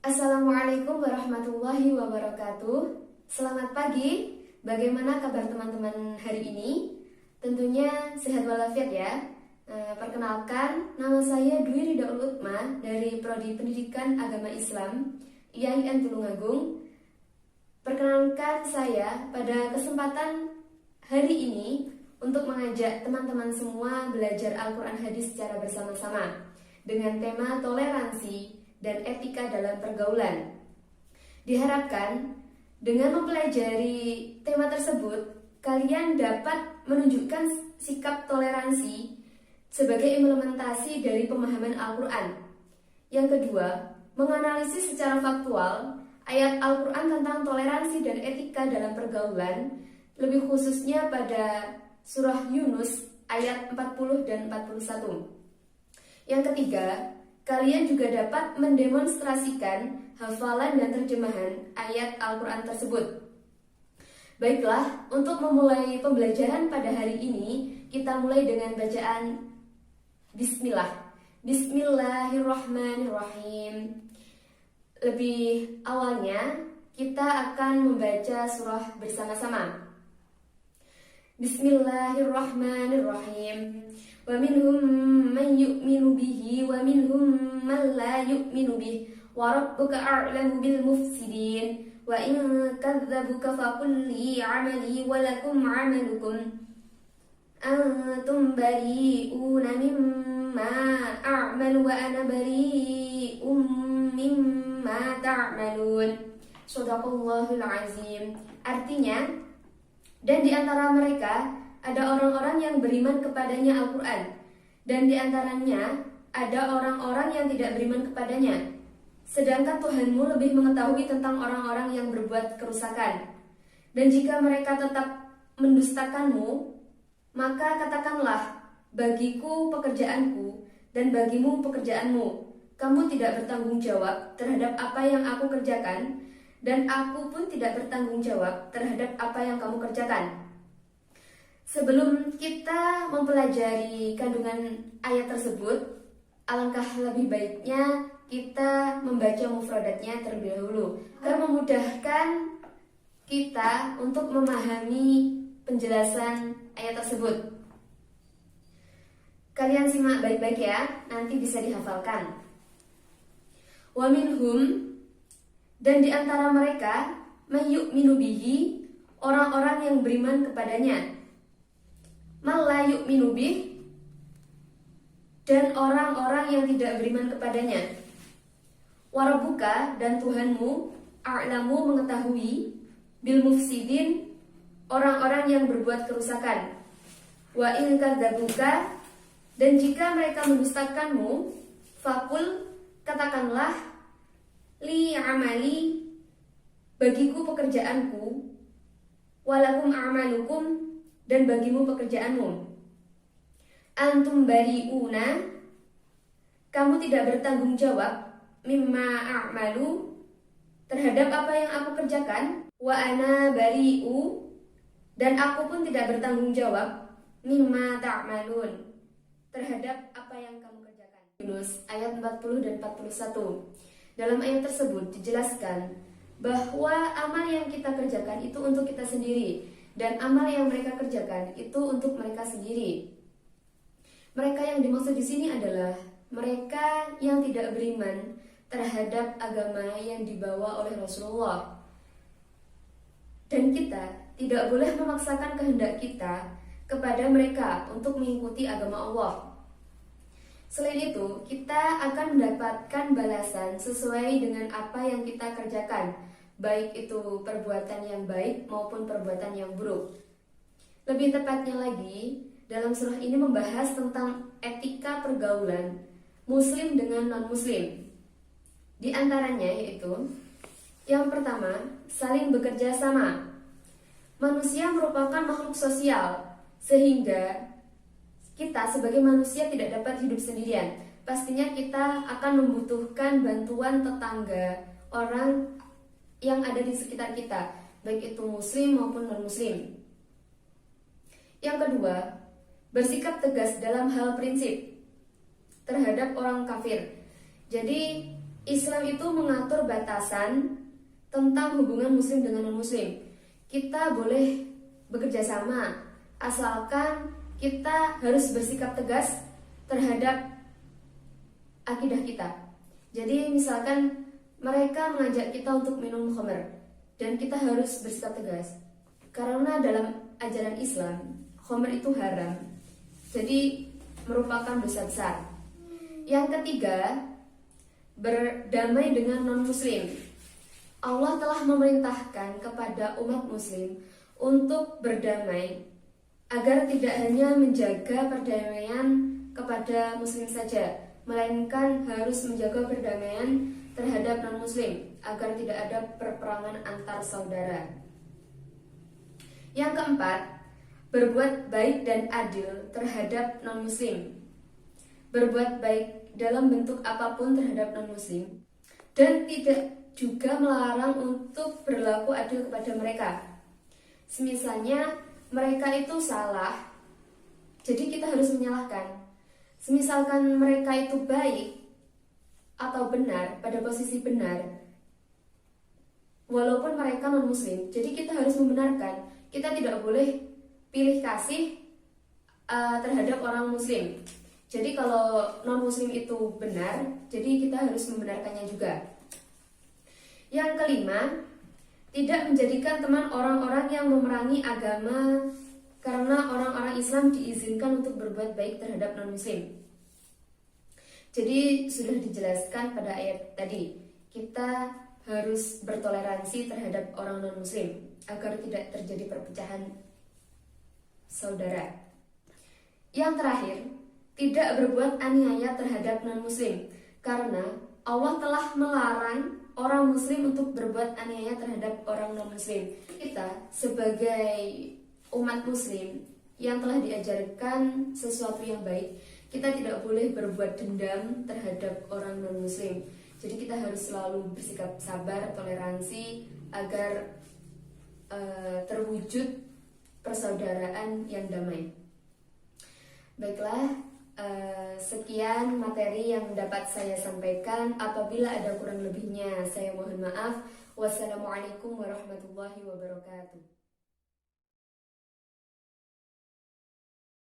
Assalamualaikum warahmatullahi wabarakatuh. Selamat pagi. Bagaimana kabar teman-teman hari ini? Tentunya sehat walafiat ya. Perkenalkan, nama saya Dwi Ridaul Utma dari Prodi Pendidikan Agama Islam IAIN Tulungagung. Perkenalkan saya pada kesempatan hari ini untuk mengajak teman-teman semua belajar Al-Quran Hadis secara bersama-sama dengan tema toleransi dan etika dalam pergaulan. Diharapkan dengan mempelajari tema tersebut, kalian dapat menunjukkan sikap toleransi sebagai implementasi dari pemahaman Al-Quran. Yang kedua, menganalisis secara faktual ayat Al-Quran tentang toleransi dan etika dalam pergaulan, lebih khususnya pada surah Yunus ayat 40 dan 41. Yang ketiga, kalian juga dapat mendemonstrasikan hafalan dan terjemahan ayat Al-Quran tersebut. Baiklah, untuk memulai pembelajaran pada hari ini, kita mulai dengan bacaan Bismillah. Bismillahirrahmanirrahim. Lebih awalnya, kita akan membaca surah bersama-sama. Bismillahirrahmanirrahim. Wa minhum man yu'minu bihi wa minhum man la yu'minu bihi wa rabbuka a'lamu bil mufsidin wa in kadzabuka faqul li 'amali wa lakum 'amalukum antum bari'una mimma a'malu wa ana bari'um mimma ta'malun. Shadaqallahul azim. Artinya, dan di antara mereka ada orang-orang yang beriman kepadanya Al-Quran, dan di antaranya ada orang-orang yang tidak beriman kepadanya. Sedangkan Tuhanmu lebih mengetahui tentang orang-orang yang berbuat kerusakan. Dan jika mereka tetap mendustakanmu, maka katakanlah, bagiku pekerjaanku dan bagimu pekerjaanmu. Kamu tidak bertanggung jawab terhadap apa yang aku kerjakan, dan aku pun tidak bertanggung jawab terhadap apa yang kamu kerjakan. Sebelum kita mempelajari kandungan ayat tersebut, alangkah lebih baiknya kita membaca mufradatnya terlebih dahulu agar memudahkan kita untuk memahami penjelasan ayat tersebut. Kalian simak baik-baik ya, nanti bisa dihafalkan. Wa minhum, dan di antara mereka, may yu'minu bihi, orang-orang yang beriman kepadanya. Man la yu'minu bih, dan orang-orang yang tidak beriman kepadanya. Wa rabbuka, dan Tuhanmu, a'lamu mengetahui, bil mufsidin, orang-orang yang berbuat kerusakan. Wa in kadzabuka, dan jika mereka mendustakanmu, fakul, katakanlah, li amali, bagiku pekerjaanku, walakum a'malukum, dan bagimu pekerjaanmu. Antum bari'una, kamu tidak bertanggung jawab, mimma a'malu, terhadap apa yang aku kerjakan, wa ana bari'u, dan aku pun tidak bertanggung jawab, mimma ta'malun, terhadap apa yang kamu kerjakan. Yunus ayat 40 dan 41. Dalam ayat tersebut dijelaskan bahwa amal yang kita kerjakan itu untuk kita sendiri, dan amal yang mereka kerjakan itu untuk mereka sendiri. Mereka yang dimaksud di sini adalah mereka yang tidak beriman terhadap agama yang dibawa oleh Rasulullah. Dan kita tidak boleh memaksakan kehendak kita kepada mereka untuk mengikuti agama Allah. Selain itu, kita akan mendapatkan balasan sesuai dengan apa yang kita kerjakan, baik itu perbuatan yang baik maupun perbuatan yang buruk. Lebih tepatnya lagi, dalam surah ini membahas tentang etika pergaulan muslim dengan non-muslim. Di antaranya yaitu, yang pertama, saling bekerja sama. Manusia merupakan makhluk sosial, sehingga kita sebagai manusia tidak dapat hidup sendirian. Pastinya kita akan membutuhkan bantuan tetangga, orang yang ada di sekitar kita, baik itu muslim maupun non-muslim. Yang kedua, bersikap tegas dalam hal prinsip terhadap orang kafir. Jadi Islam itu mengatur batasan tentang hubungan muslim dengan non-muslim. Kita boleh bekerja sama, asalkan kita harus bersikap tegas terhadap akidah kita. Jadi misalkan mereka mengajak kita untuk minum khamr, dan kita harus bersikap tegas. Karena dalam ajaran Islam, khamr itu haram. Jadi merupakan dosa besar. Yang ketiga, berdamai dengan non-muslim. Allah telah memerintahkan kepada umat muslim untuk berdamai agar tidak hanya menjaga perdamaian kepada muslim saja, melainkan harus menjaga perdamaian terhadap non-muslim agar tidak ada perperangan antar saudara. Yang keempat, berbuat baik dan adil terhadap non-muslim. Berbuat baik dalam bentuk apapun terhadap non-muslim, dan tidak juga melarang untuk berlaku adil kepada mereka. Semisalnya mereka itu salah, jadi kita harus menyalahkan. Semisalkan mereka itu baik atau benar, pada posisi benar, walaupun mereka non-muslim, jadi kita harus membenarkan. Kita tidak boleh pilih kasih terhadap orang muslim. Jadi kalau non-muslim itu benar, jadi kita harus membenarkannya juga. Yang kelima, tidak menjadikan teman orang-orang yang memerangi agama, karena orang-orang Islam diizinkan untuk berbuat baik terhadap non-muslim. Jadi sudah dijelaskan pada ayat tadi, kita harus bertoleransi terhadap orang non-muslim agar tidak terjadi perpecahan saudara. Yang terakhir, tidak berbuat aniaya terhadap non-muslim, karena Allah telah melarang orang muslim untuk berbuat aniaya terhadap orang non-muslim. Kita sebagai umat muslim yang telah diajarkan sesuatu yang baik, kita tidak boleh berbuat dendam terhadap orang non-muslim. Jadi kita harus selalu bersikap sabar, toleransi, agar terwujud persaudaraan yang damai. Baiklah, sekian materi yang dapat saya sampaikan. Apabila ada kurang lebihnya, saya mohon maaf. Wassalamualaikum warahmatullahi wabarakatuh.